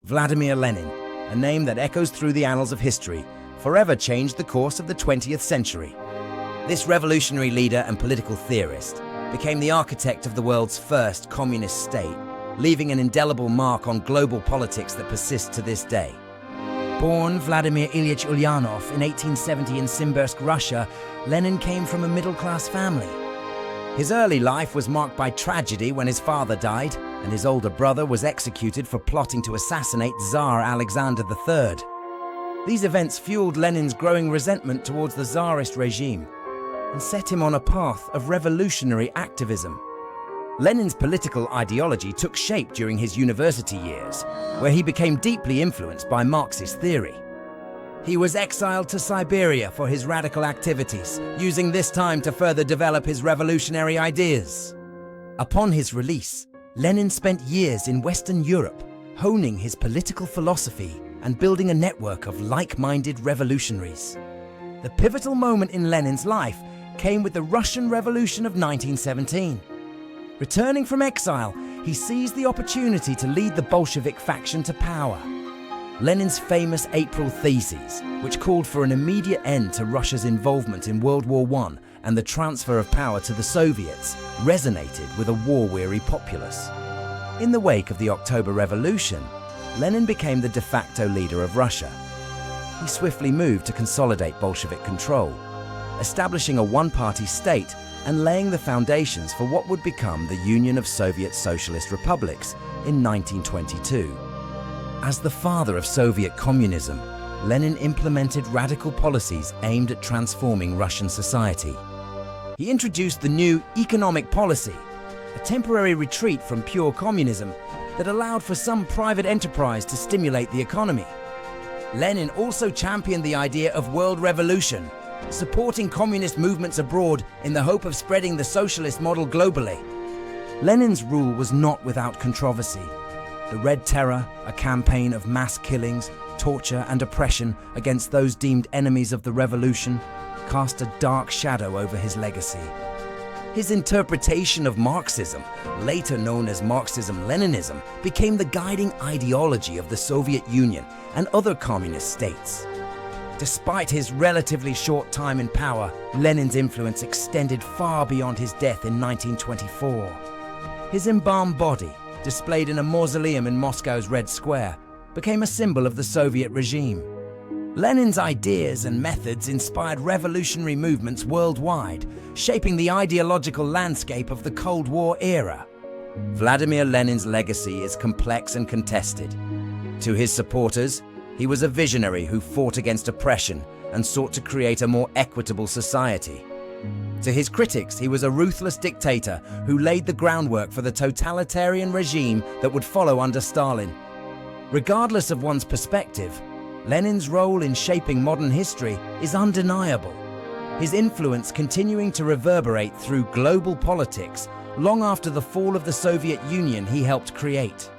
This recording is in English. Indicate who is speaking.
Speaker 1: Vladimir Lenin, a name that echoes through the annals of history, forever changed the course of the 20th century. This revolutionary leader and political theorist became the architect of the world's first communist state, leaving an indelible mark on global politics that persists to this day. Born Vladimir Ilyich Ulyanov in 1870 in Simbirsk, Russia, Lenin came from a middle-class family. His early life was marked by tragedy when his father died, and his older brother was executed for plotting to assassinate Tsar Alexander III. These events fueled Lenin's growing resentment towards the Tsarist regime and set him on a path of revolutionary activism. Lenin's political ideology took shape during his university years, where he became deeply influenced by Marxist theory. He was exiled to Siberia for his radical activities, using this time to further develop his revolutionary ideas. Upon his release, Lenin spent years in Western Europe, honing his political philosophy and building a network of like-minded revolutionaries. The pivotal moment in Lenin's life came with the Russian Revolution of 1917. Returning from exile, he seized the opportunity to lead the Bolshevik faction to power. Lenin's famous April Theses, which called for an immediate end to Russia's involvement in World War I and the transfer of power to the Soviets, resonated with a war-weary populace. In the wake of the October Revolution, Lenin became the de facto leader of Russia. He swiftly moved to consolidate Bolshevik control, establishing a one-party state and laying the foundations for what would become the Union of Soviet Socialist Republics in 1922. As the father of Soviet communism, Lenin implemented radical policies aimed at transforming Russian society. He introduced the new economic policy, a temporary retreat from pure communism that allowed for some private enterprise to stimulate the economy. Lenin also championed the idea of world revolution, supporting communist movements abroad in the hope of spreading the socialist model globally. Lenin's rule was not without controversy. The Red Terror, a campaign of mass killings, torture and oppression against those deemed enemies of the revolution, cast a dark shadow over his legacy. His interpretation of Marxism, later known as Marxism-Leninism, became the guiding ideology of the Soviet Union and other communist states. Despite his relatively short time in power, Lenin's influence extended far beyond his death in 1924. His embalmed body, displayed in a mausoleum in Moscow's Red Square, became a symbol of the Soviet regime. Lenin's ideas and methods inspired revolutionary movements worldwide, shaping the ideological landscape of the Cold War era. Vladimir Lenin's legacy is complex and contested. To his supporters, he was a visionary who fought against oppression and sought to create a more equitable society. To his critics, he was a ruthless dictator who laid the groundwork for the totalitarian regime that would follow under Stalin. Regardless of one's perspective, Lenin's role in shaping modern history is undeniable, his influence continuing to reverberate through global politics long after the fall of the Soviet Union he helped create.